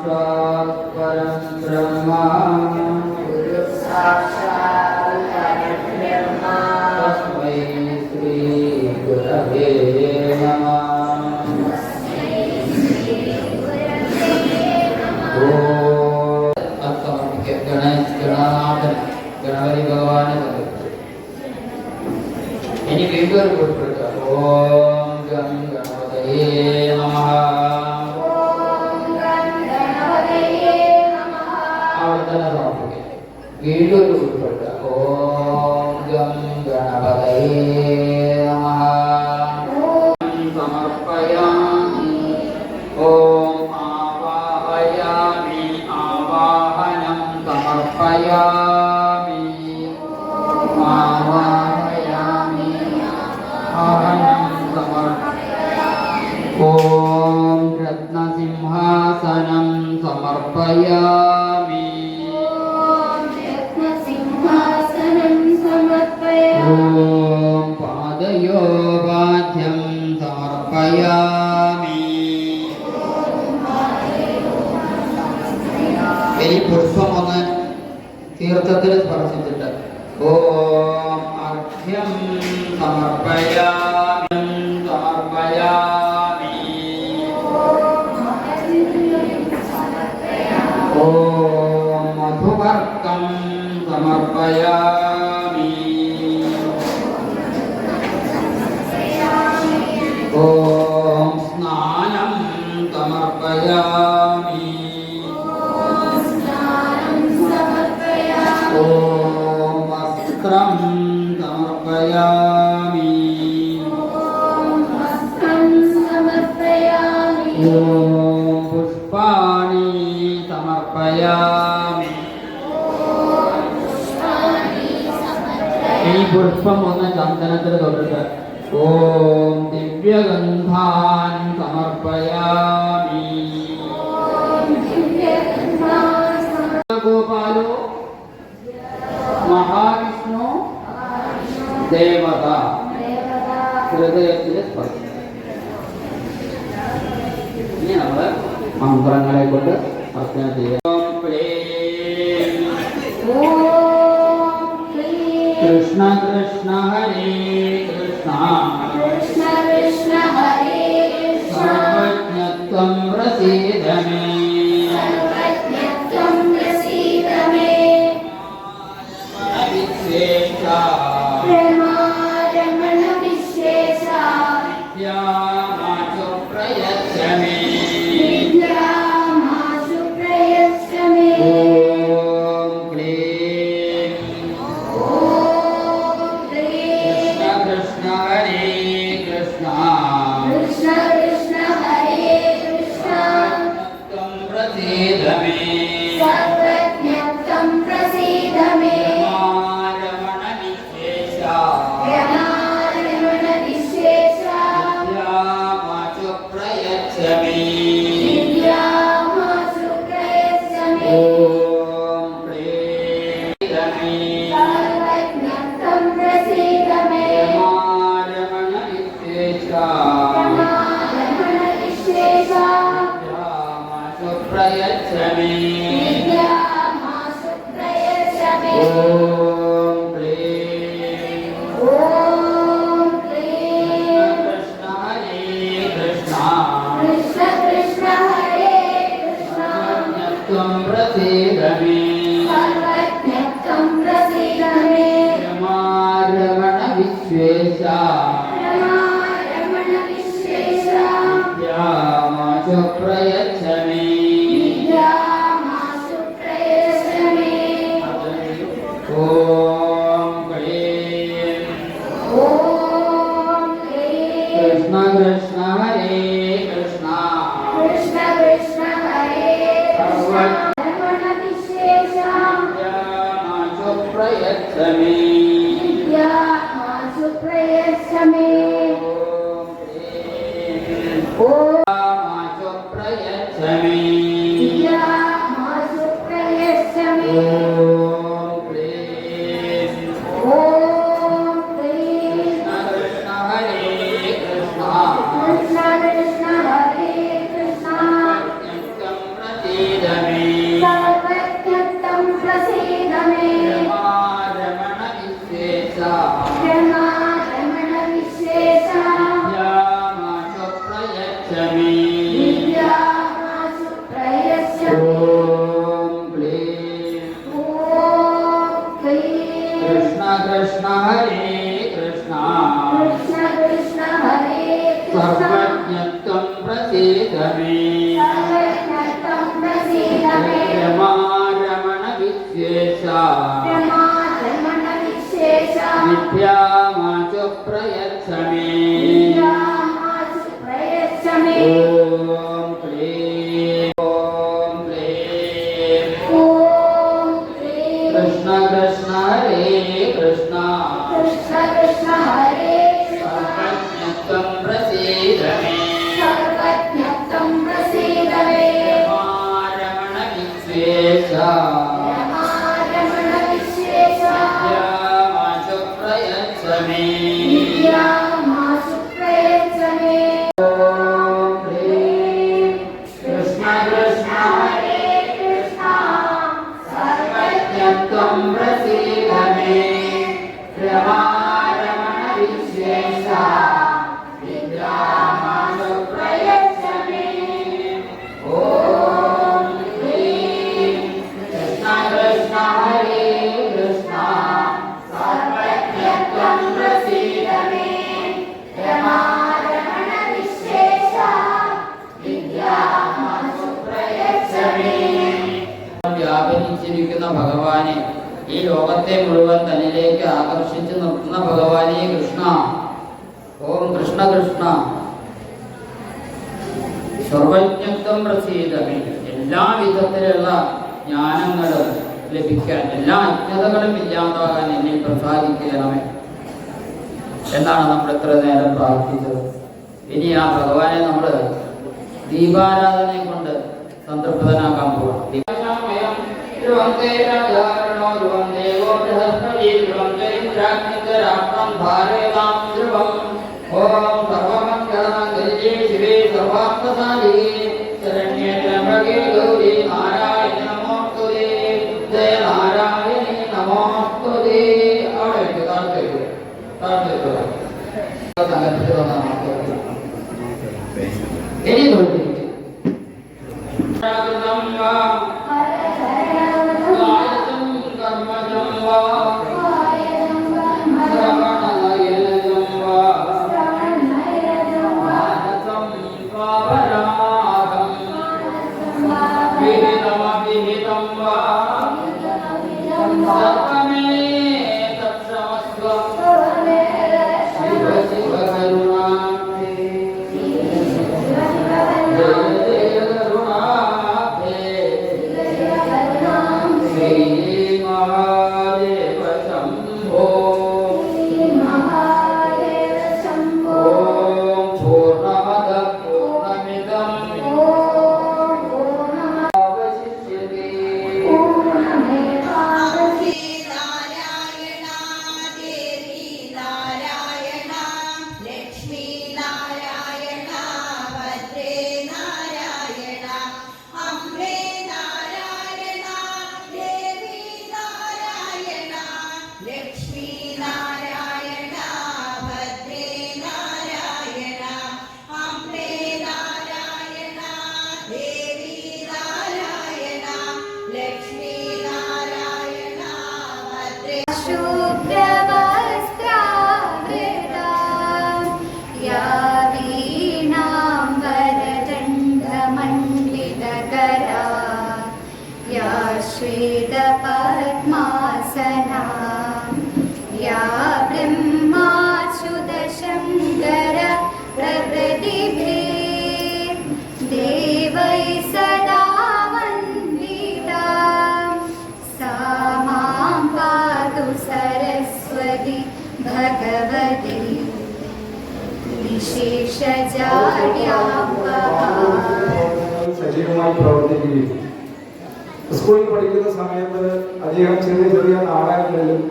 साक्षात् परं ब्रह्म तस्मै श्री गुरवे नमः। गणपति भगवान इനി വീണ്ടും ഒരു കൊടുക്കുക. ഓം ഗം ഗണപതയേ നമഃ. അവിടെ തന്നെ സമർപ്പിക്കുക. വീണ്ടും ഒരു കൊടുക്കുക. ഓം ഗം ഗണപതയേ നമഃ. സമർപ്പയാമി. ഓം ആവാഹയാമി. ആവാഹനം സമർപ്പയാമി. ആവാഹയാമി. ആവാഹനം സമർപ്പയാമി. ഓം രത്നസിംഹാസനം സമർപ്പയാമി. ഓം പാദയോപാധ്യം സമർപ്പയാമി. ഈ പുഷ്പം ഒന്ന് തീർത്ഥത്തിൽ സ്പർശിച്ചിട്ട് ഓം അർഘ്യം സമർപ്പയാമി. സമർപ്പയാമി. ഓം മധുവർക്കം സമർപ്പയാമി. ഓം സ്നാനം സമർപ്പയാമി. ഓം വസ്ത്രം സമർപ്പയാമി. ഓം പുഷ്പാണി സമർപ്പയാമി. ഈ പുഷ്പം ഒന്ന് ചന്ദനത്തിൽ തൊട്ടിട്ട് ഓം ദിവ്യഗന്ധാൻ സമർപ്പയാമി. ഗോപാലോ മഹാവിഷ്ണു ദേവത ഹൃദയത്തിൽ സ്പർശിക്കും. ഇനി നമ്മൾ മന്ത്രങ്ങളെ കൊണ്ട് അർച്ചന ചെയ്യാം. കൃഷ്ണ കൃഷ്ണ ഹരേ കൃഷ്ണ കൃഷ്ണ കൃഷ്ണ ഹരേ കൃഷ്ണ സർവജ്ഞത്വം പ്രസീദ മേ. സർവജ്ഞത്വം പ്രസീദ മേ. വിശേഷ രമാരമണ വിശേഷ വിദ്യാമാചു പ്രയച്ഛ മേ. വിദ്യാമാശു പ്രയച്ഛ മേ. ഓം ക്ലീം ഓം കൃഷ്ണ ക്ലീം കൃഷ്ണ ഹരേ കൃഷ്ണ കൃഷ്ണ കൃഷ്ണ ഹരേ കൃഷ്ണ ത്വം പ്രസീദ മേ. സർവജ്ഞത്വം പ്രസീദ മേ. രമാരമണ വിശേഷ രമാരമണ വിശേഷ വിദ്യാമാചു പ്രയച്ഛ മേ. വിദ്യാമാശു പ്രയച്ഛ മേ. ഓം ക്ലീം സർവജ്ഞത്വം പ്രസീദ മേ. രമാരമണ വിശേഷ രമാരമണ വിശേഷ വിദ്യാമാചു പ്രയച്ഛ മേ. വിദ്യാമാശു പ്രയച്ഛ മേ. ഓം ക്ലീം ഓം ക്ലീം കൃഷ്ണ ഹരേ കൃഷ്ണ കൃഷ്ണ കൃഷ്ണ ഹരേ കൃഷ്ണ ത്വം പ്രസീദ മേ. സർവജ്ഞത്വം പ്രസീദ മേ. രമാരമണ വിശ്വേശ രമാരമണ വിശേഷ വിദ്യാമാചു പ്രയച്ഛ മേ. വിദ്യാമാശു പ്രയച്ഛ മേ. ഓം ക്ലീം ഓം ക്ലീം കൃഷ്ണ കൃഷ്ണ ഹരേ കൃഷ്ണ കൃഷ്ണ കൃഷ്ണ ഹരേ കൃഷ്ണ രമണ വിശേഷ വിദ്യാമാചു പ്രയച്ഛ മേ. വിദ്യാമാശു പ്രയച്ഛ മേ. ഓം ക്ലീം ഓം വിദ്യാമാചു പ്രയച്ഛ മേ. വിദ്യാമാശു പ്രയച്ഛ മേ. ഓം ക്ലീം ഓം ക്ലീം കൃഷ്ണ ഹരേ കൃഷ്ണ കൃഷ്ണ കൃഷ്ണ ഹരേ കൃഷ്ണ ത്വം പ്രസീദ സർവജ്ഞത്വം പ്രസീദ മേ സർവജ്ഞത്വം പ്രസീദ മേ രമാരമണ വിശ്വേശ രമാരമണ വിശേഷ വിദ്യാമാച പ്രയച്ഛ മേ വിദ്യാമാച പ്രയച്ഛ മേ ഓം ക്ലീം ഓം ക്ലീം ഓം ക്ലീം കൃഷ്ണ കൃഷ്ണ ഹരേ കൃഷ്ണ കൃഷ്ണ കൃഷ്ണ ഹരേ കൃഷ്ണ സർവജ്ഞത്വം പ്രസീദ മേ സർവജ്ഞത്വം പ്രസീദ മേ രമാരമണ വിശ്വേശ രമാരമണ വിശേഷ വിദ്യാമാച പ്രയച്ഛ മേ വിദ്യാമാച പ്രയച്ഛ മേ ഓം ക്ലീം കൃഷ്ണ കൃഷ്ണ ഹരേ കൃഷ്ണ സർവജ്ഞത്വം പ്രസീദ മേ രമാരമണ വിശ്വേശ വിദ്യാമാച പ്രയച്ഛ മേ ഓം ക്ലീം കൃഷ്ണ കൃഷ്ണ ഹരേ കൃഷ്ണ സർവജ്ഞത്വം പ്രസീദ മേ രമാരമണ വിശേഷ വിദ്യാമാച പ്രയച്ഛ മേ വ്യാപരിച്ചിരിക്കുന്ന ഭഗവാനെ, ഈ ലോകത്തെ മുഴുവൻ തന്നിലേക്ക് ആകർഷിച്ചു നിർത്തുന്ന ഭഗവാനെ കൃഷ്ണ. ഓം കൃഷ്ണ കൃഷ്ണ. സർവജ്ഞത്വം പ്രസീദമേ, എല്ലാ വിധത്തിലുള്ള ജ്ഞാനങ്ങൾ ലഭിക്കാൻ, എല്ലാ അജ്ഞതകളും ഇല്ലാതാകാൻ എന്നെ പ്രസാദിക്കണമേ എന്നാണ് നമ്മൾ ഇത്ര നേരം പ്രാർത്ഥിച്ചത്. ഇനി ആ ഭഗവാനെ നമ്മൾ ദീപാരാധനയെ കൊണ്ട് സംതൃപ്തനാക്കാൻ പോകണം. ഓം സർവമംഗളമംഗല്യേ ശിവേ സർവാർത്ഥസാധികേ ശരണ്യേ ത്രയംബകേ ഗൗരി നാരായണി നമോസ്തുതേ ജയ നാരായണി നമോസ്തുതേ. അവിടെ വെക്കുക, താഴ്ത്തി വെക്കുക. ഇനി തോന്നിരിക്കും श्वेतपद्मासना या ब्रह्माच्युतशङ्कर प्रभृतिभिः देवैः सदा वन्दिता सा मां पातु सरस्वती भगवती സജീവമായി പ്രവർത്തിക്കുകയും സ്കൂളിൽ പഠിക്കുന്ന സമയത്ത് അദ്ദേഹം ചെറിയ ചെറിയ നാടകങ്ങളിലും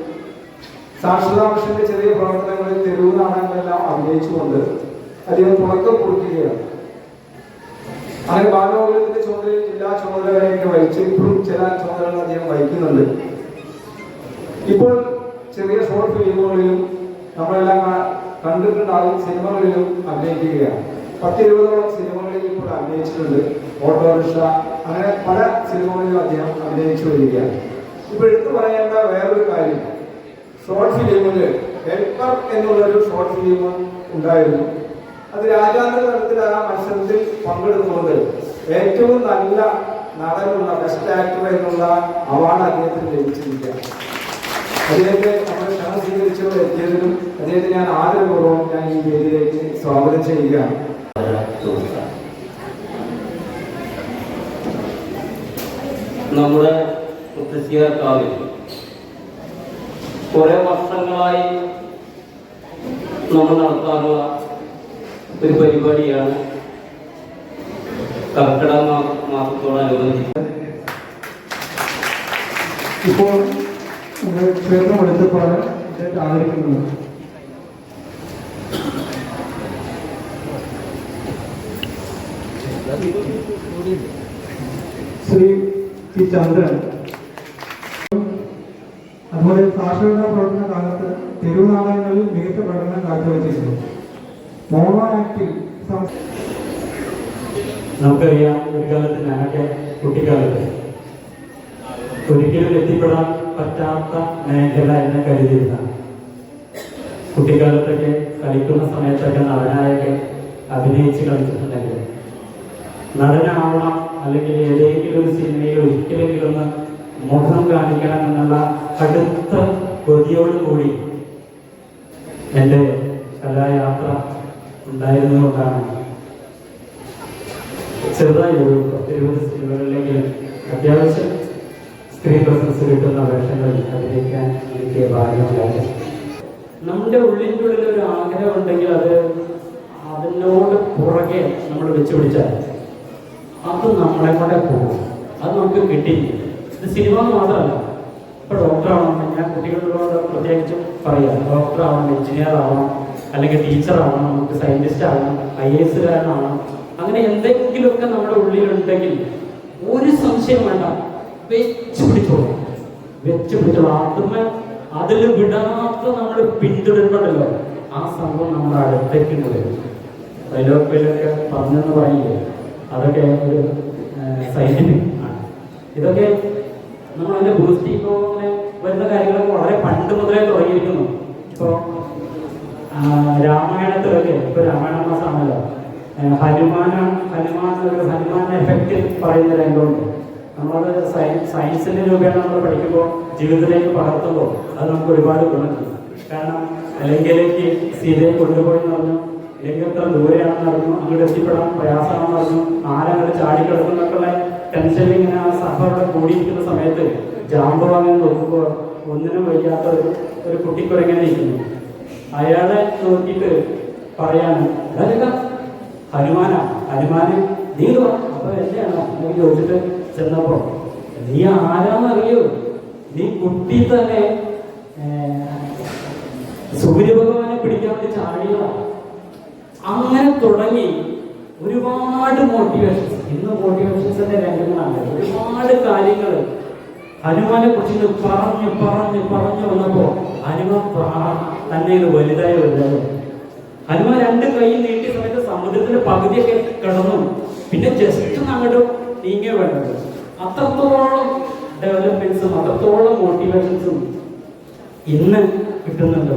സാക്ഷരതാ മിഷന്റെ ചെറിയ പ്രവർത്തനങ്ങളിൽ തെരുവ് നാടകങ്ങളെല്ലാം അഭിനയിച്ചുകൊണ്ട് അദ്ദേഹം തുടക്കം കൊടുക്കുകയാണ്. അങ്ങനെ ബാലഗോകുലത്തിന്റെ ചുമതലയിൽ ജില്ലാ ചുമതലയൊക്കെ വഹിച്ച് ഇപ്പോഴും ചില ചുമതലകൾ അദ്ദേഹം വഹിക്കുന്നുണ്ട്. ഇപ്പോൾ ചെറിയ ഷോർട്ട് ഫിലിമുകളിലും നമ്മളെല്ലാം കണ്ടിട്ടുണ്ടാകും, സിനിമകളിലും അഭിനയിക്കുകയാണ്. 10-20ഓളം സിനിമകളിൽ ഇപ്പോൾ അഭിനയിച്ചിട്ടുണ്ട്. ഓട്ടോറിക്ഷ, അങ്ങനെ പല സിനിമകളിലും അദ്ദേഹം അഭിനയിച്ചു വരികയാണ്. ഇപ്പോൾ എടുത്തു പറയേണ്ട വേറൊരു കാര്യം, ഷോർട്ട് ഫിലിമിൽ ഹെൽപ്പർ എന്നുള്ളൊരു ഷോർട്ട് ഫിലിം ഉണ്ടായിരുന്നു. അത് രാജ്യാന്തര തലത്തിൽ ആ മത്സരത്തിൽ പങ്കെടുത്തുകൊണ്ട് ഏറ്റവും നല്ല നടനുള്ള ബെസ്റ്റ് ആക്ടർ എന്നുള്ള അവാർഡ് അദ്ദേഹത്തിന് ലഭിച്ചിരിക്കുകയാണ്. അദ്ദേഹത്തെ നമ്മൾ ക്ഷണം സ്വീകരിച്ചുകൊണ്ട് എത്തിയതിലും അദ്ദേഹത്തെ ഞാൻ ആദരപൂർവ്വം ഞാൻ ഈ വേദിയിലേക്ക് സ്വാഗതം ചെയ്യുകയാണ്. നമ്മുടെ മുത്തശ്ശിയാർക്കാവിൽ കുറെ വർഷങ്ങളായി നമ്മൾ നടത്താറുള്ള ഒരു പരിപാടിയാണ് കർക്കിടക മാസത്തോടനുബന്ധിച്ച്. ഇപ്പോൾ ക്ഷേത്രം എടുത്തപ്പാട് ആദരിക്കുന്നത് ശ്രീ ടി ചന്ദ്രൻ. അതുപോലെ സാക്ഷരതാ പ്രവർത്തന കാലത്ത് തെരുവ് നാടകങ്ങളിൽ മികച്ച പ്രകടനം കാഴ്ചവെച്ചിരുന്നു. മോണോ ആക്ടിൽ നമുക്കറിയാം, ഒരു കാലത്ത് ഞാനൊക്കെ കുട്ടിക്കാലത്ത് ഒരിക്കലും എത്തിപ്പെടാൻ പറ്റാത്ത മേഖല എന്ന് കരുതിയിരുന്ന കുട്ടിക്കാലത്തൊക്കെ കളിക്കുന്ന സമയത്തൊക്കെ നടനായൊക്കെ അഭിനയിച്ച് കളിച്ചിട്ടുണ്ടെങ്കിൽ നടനാവണം അല്ലെങ്കിൽ ഏതെങ്കിലും ഒരു സിനിമയിൽ ഒരിക്കലെങ്കിലും ഒന്ന് മുഖം കാണിക്കണം എന്നുള്ള കടുത്ത കൊതിയോടുകൂടി എൻ്റെ കലായാത്ര ഉണ്ടായിരുന്നതുകൊണ്ടാണ് ചെറുതായി ഒരു 20 സിനിമകളിലെങ്കിലും അത്യാവശ്യം സ്ക്രീൻ പ്രസൻസ് കിട്ടുന്ന വേഷങ്ങളിൽ അഭിനയിക്കാൻ എനിക്ക് ഭാഗ്യമുണ്ടായി. നമ്മുടെ ഉള്ളിൻ്റെ ഉള്ളിൽ ഒരു ആഗ്രഹം ഉണ്ടെങ്കിൽ അത് അതിനോട് പുറകെ നമ്മൾ വെച്ച് പിടിച്ചാൽ അത് നമ്മളെ കൂടെ പോകും. അത് നമുക്ക് കിട്ടില്ല. ഇത് സിനിമ മാത്രമല്ല. ഇപ്പോൾ ഡോക്ടറാവണം, ഞാൻ കുട്ടികളോട് പ്രത്യേകിച്ചും പറയാം, ഡോക്ടറാവണം, എഞ്ചിനീയർ ആവണം, അല്ലെങ്കിൽ ടീച്ചറാവണം, നമുക്ക് സയൻറ്റിസ്റ്റ് ആവണം, IAS കാരനാവണം, അങ്ങനെ എന്തെങ്കിലുമൊക്കെ നമ്മുടെ ഉള്ളിലുണ്ടെങ്കിൽ ഒരു സംശയം വേണ്ട, വെച്ച് പിടിച്ചോളൂ. അതിൽ വിടാത്ത നമ്മൾ പിന്തുടരുന്നുണ്ടല്ലോ, ആ സംഭവം നമ്മുടെ അടുത്തേക്ക് വരും. ഡയലോഗിലൊക്കെ പറഞ്ഞെന്ന് പറയില്ലേ, അതൊക്കെ ഒരു സയന്റിഫിക് ആണ്. ഇതൊക്കെ നമ്മളതിൻ്റെ ബൂസ്റ്റ് ചെയ്യുമ്പോൾ വരുന്ന കാര്യങ്ങളൊക്കെ വളരെ പണ്ട് മുതലേ തുടങ്ങിയിരിക്കുന്നു. ഇപ്പോൾ രാമായണത്തിലൊക്കെ, ഇപ്പോൾ രാമായണ മാസമാണല്ലോ, ഹനുമാൻ എഫക്റ്റ് പറയുന്ന രംഗമുണ്ട്. നമ്മളത് സയൻസിൻ്റെ രൂപയാണ് നമ്മൾ പഠിക്കുമ്പോൾ ജീവിതത്തിലേക്ക് പകർത്തുമ്പോൾ അത് നമുക്ക് ഒരുപാട് ഗുണം ചെയ്യും. കാരണം ലങ്കയിലേക്ക് സീതയെ കൊണ്ടുപോയി എന്ന് പറഞ്ഞു, ലങ്ക എത്ര ദൂരെയാണെന്ന് പറഞ്ഞു, അങ്ങോട്ട് എത്തിപ്പെടാൻ പ്രയാസമാണെന്ന് പറഞ്ഞു, ആരങ്ങോട്ട് ചാടിക്കിടക്കുന്നൊക്കെയുള്ള ടെൻഷനിൽ ഇങ്ങനെ ആ സഭയുടെ കൂടിയിരിക്കുന്ന സമയത്ത് ജാമ്പവാങ്ങി നോക്കുമ്പോൾ ഒന്നിനും വയ്യാത്ത ഒരു കുട്ടിക്കുരങ്ങനെ ഇരിക്കുന്നു. അയാളെ നോക്കിയിട്ട് പറയാണ്, അതൊക്കെ ഹനുമാന് നീ അപ്പൊ എന്നെയാണോ എനിക്ക് ചോദിച്ചിട്ട് ചെന്നപ്പോ, നീ ആരാന്നറിയോ, നീ കുട്ടി തന്നെ സൂര്യഭഗവാനെ പിടിക്കാൻ വേണ്ടി ചാടിയതാണ്. അങ്ങനെ തുടങ്ങി ഒരുപാട് മോട്ടിവേഷൻസ്. ഇന്ന് മോട്ടിവേഷൻസിന്റെ രംഗങ്ങളാണ്. ഒരുപാട് കാര്യങ്ങൾ ഹനുമാനെ കുറിച്ച് പറഞ്ഞു വന്നപ്പോ ഹനുമാൻ തന്നെ ഇത് വലുതായി. ഹനുമാൻ 2 കൈ നീട്ടിയ സമയത്ത് സമുദ്രത്തിന്റെ പകുതിയൊക്കെ കിടന്നു. പിന്നെ ജസ്റ്റ് അങ്ങോട്ട് നീങ്ങിയ വേണ്ടത്. അത്രത്തോളം ഡെവലപ്മെന്റ്സും അത്രത്തോളം മോട്ടിവേഷൻസും ഇന്ന് കിട്ടുന്നുണ്ട്.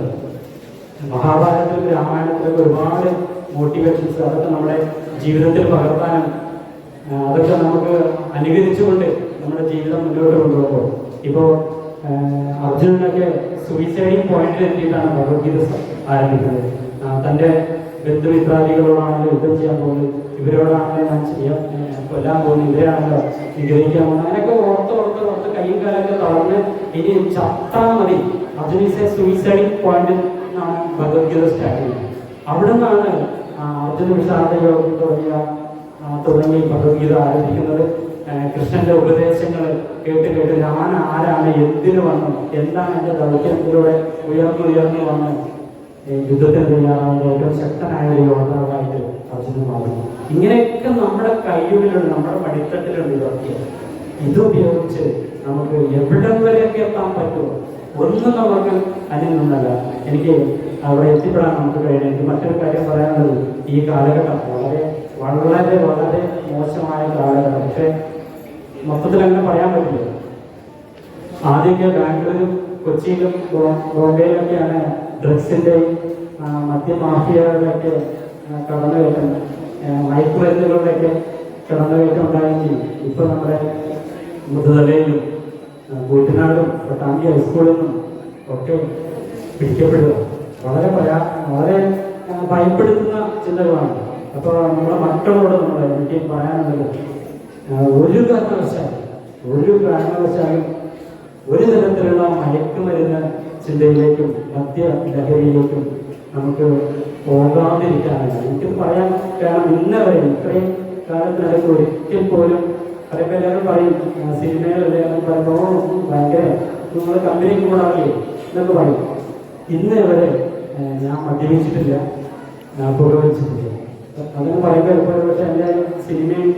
മഹാഭാരതത്തിലും രാമായണത്തിലൊക്കെ ഒരുപാട് മോട്ടിവേഷൻസ്, അതൊക്കെ നമ്മുടെ ജീവിതത്തിൽ പകർത്താനും അതൊക്കെ നമുക്ക് അനുകരിച്ചുകൊണ്ട് നമ്മുടെ ജീവിതം മുന്നോട്ട് കൊണ്ടുപോകുമ്പോൾ, ഇപ്പോൾ അർജുനനൊക്കെ സൂയിസൈഡിങ് പോയിന്റിൽ എത്തിയിട്ടാണ് ഭഗവത്ഗീത ആരംഭിക്കുന്നത്. തൻ്റെ ബന്ധുമിത്രാദികളോടാണല്ലോ യുദ്ധം ചെയ്യാൻ പോകുന്നത്, ഇവരോടാണല്ലോ ഞാൻ കൊല്ലാൻ പോകുന്നത്, ഇവരെയാണല്ലോ നിഗ്രഹിക്കാൻ പോകുന്നത്. അങ്ങനെയൊക്കെ ഓർത്ത് കൈയും കാലൊക്കെ തളർന്ന് ഇനി ചത്താ മതി. അർജുന സൂയിസൈഡിങ് പോയിന്റിൽ നിന്നാണ് ഭഗവത്ഗീത സ്റ്റാർട്ട് ചെയ്യുന്നത്. അവിടെ നിന്നാണ് അർജുന വിഷാദ യോഗം തുടങ്ങി ഭഗവത്ഗീത ആരംഭിക്കുന്നത്. കൃഷ്ണന്റെ ഉപദേശങ്ങൾ കേട്ട് ഞാൻ ആരാണ്, എന്തിനു വന്നു, എന്താണ് എൻ്റെ ദൗത്യത്തിലൂടെ ഉയർന്നു വന്ന് യുദ്ധത്തിന് തയ്യാറാവുന്ന ഏറ്റവും ശക്തനായ ഒരു യോദ്ധാവായിട്ട് അർജുനൻ മാറുന്നു. ഇങ്ങനെയൊക്കെ നമ്മുടെ കയ്യുള്ളിലുണ്ട്, നമ്മുടെ പടിത്തട്ടിലുണ്ട്. ഇതൊക്കെ ഇതുപയോഗിച്ച് നമുക്ക് എവിടം വരെയൊക്കെ എത്താൻ പറ്റുമോ ഒന്നും നമുക്ക് അതിനൊന്നല്ല. എനിക്ക് അവിടെ എത്തിപ്പെടാൻ നമുക്ക് കഴിയണം. എനിക്ക് മറ്റൊരു കാര്യം പറയാനുള്ളത്, ഈ കാലഘട്ടം വളരെ മോശമായ കാലഘട്ടം. പക്ഷെ മൊത്തത്തിൽ അങ്ങനെ പറയാൻ പറ്റില്ല. ആദ്യമൊക്കെ ബാംഗ്ലൂരും കൊച്ചിയിലും ബോംബെയിലൊക്കെയാണ് ഡ്രഗ്സിൻ്റെയും മദ്യമാഫിയകളുടെയൊക്കെ കടന്നുകയറ്റം, മയക്കുമരുന്നുകളുടെയൊക്കെ കടന്നുകയറ്റം ഉണ്ടായെങ്കിൽ ഇപ്പോൾ നമ്മുടെ മുതുതലയിലും കൂറ്റനാടും പട്ടാമ്പി ഹൈസ്കൂളിൽ നിന്നും ഒക്കെ പിടിക്കപ്പെടുക വളരെ വളരെ ഭയപ്പെടുത്തുന്ന ചിന്തകളാണ്. അപ്പോൾ നമ്മുടെ മക്കളോട് എനിക്ക് പറയാനുള്ളത്, ഒരു കാരണവശാലും ഒരു തരത്തിലുള്ള മയക്കുമരുന്ന് ചിന്തയിലേക്കും മദ്യ ലഹരിയിലേക്കും നമുക്ക് പോകാതിരിക്കാനാണ് എനിക്കത് പറയാൻ. കാരണം ഇന്നവരെ ഇത്രയും കാലത്തിനിടയ്ക്ക് ഒരിക്കൽ പോലും അതൊക്കെ എല്ലാവരും പറയും സിനിമയിലല്ലേ പറയുമ്പോൾ ഭയങ്കര നിങ്ങൾ കമ്പനിക്ക് കൂടാറില്ലേ എന്നൊക്കെ പറയും. ഇന്ന് വരെ ഞാൻ മദ്യപിച്ചിട്ടില്ല, ഞാൻ പുകവലിച്ചിട്ടില്ല. അങ്ങനെ പറയുമ്പോൾ എളുപ്പം. പക്ഷെ എൻ്റെ സിനിമയും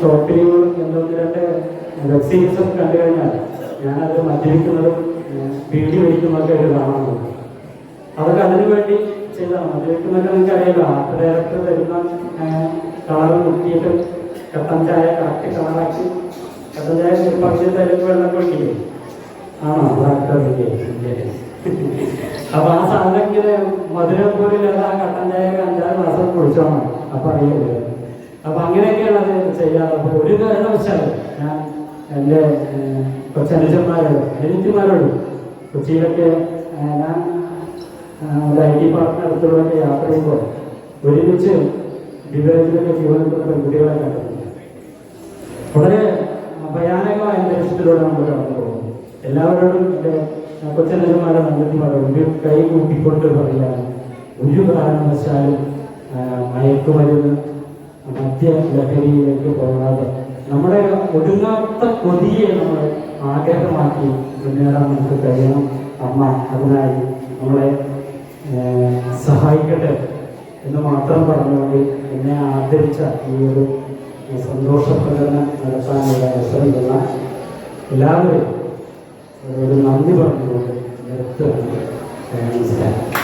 ഷോർട്ട് ഫിലിമുകളും എന്തൊക്കെ രണ്ട് വെബ് സീരീസൊക്കെ കണ്ടു കഴിഞ്ഞാൽ ഞാനത് മദ്യപിക്കുന്നതും വീഡിയോ മേടിക്കുന്നതൊക്കെ ആയിട്ട് കാണാറുണ്ട്. അതൊക്കെ അതിനു വേണ്ടി ചെയ്താണ്. മദ്യപിക്കുന്നതൊക്കെ നിങ്ങൾക്ക് അറിയാമല്ലോ, ആർട്ട് ഡയറക്ടർ തരുന്ന കളർ മുക്കിയിട്ട് കട്ടൻ ചായ കറക്റ്റ് കളറാക്കി കട്ടൻ ചായ പക്ഷേ തരുമ്പോൾ വെള്ളം കുടിക്കില്ലേ? ആണോ? അപ്പൊ ആ സാധനം ഇങ്ങനെ മധുരം പോലും ആ കട്ടൻ ചായ 5-6 മാസം കുടിച്ചോണം. അപ്പൊ അറിയില്ല. അപ്പൊ അങ്ങനെയൊക്കെയാണ് അത് ചെയ്യാറ്. അപ്പൊ ഒരു കാരണവശാലും ഞാൻ എൻ്റെ കൊച്ചനുജന്മാരോട് അനിയത്തിമാരോട് കൊച്ചിയിലൊക്കെ ഞാൻ IT പാർക്കിന് അടുത്തുള്ളതൊക്കെ യാത്ര ചെയ്യുമ്പോൾ ഒരുമിച്ച് വിവേചനൊക്കെ ജീവനത്തിലുള്ള പെൺകുട്ടികളെ കണ്ടിട്ടുണ്ട്. വളരെ ഭയാനകമായ അന്തരീക്ഷത്തിലൂടെ നമ്മൾ കടന്നു പോകുന്നു. എല്ലാവരോടും എൻ്റെ കൊച്ചനുജന്മാരെ അനിയത്തിമാരോട് ഒരു കൈ കൂട്ടിക്കൊണ്ട് പറയാൻ, ഒരു കാരണവശാലും മയക്കുമരുന്ന് മദ്യ ലഹരിയിലേക്ക് പോകാതെ നമ്മുടെ ഒടുങ്ങാത്ത കൊതിയെ നമ്മൾ ആഗ്രഹമാക്കി മുന്നേറാൻ നമുക്ക് കഴിയണം. അമ്മ അതിനായി നമ്മളെ സഹായിക്കട്ടെ എന്ന് മാത്രം പറഞ്ഞുകൊണ്ട് എന്നെ ആദരിച്ച ഈ ഒരു സന്തോഷ പ്രകടനം നടത്താനുള്ള അവസരം തന്ന എല്ലാവരും ഒരു നന്ദി പറഞ്ഞുകൊണ്ട് നിർത്തുകയാണ്. നമസ്കാരം.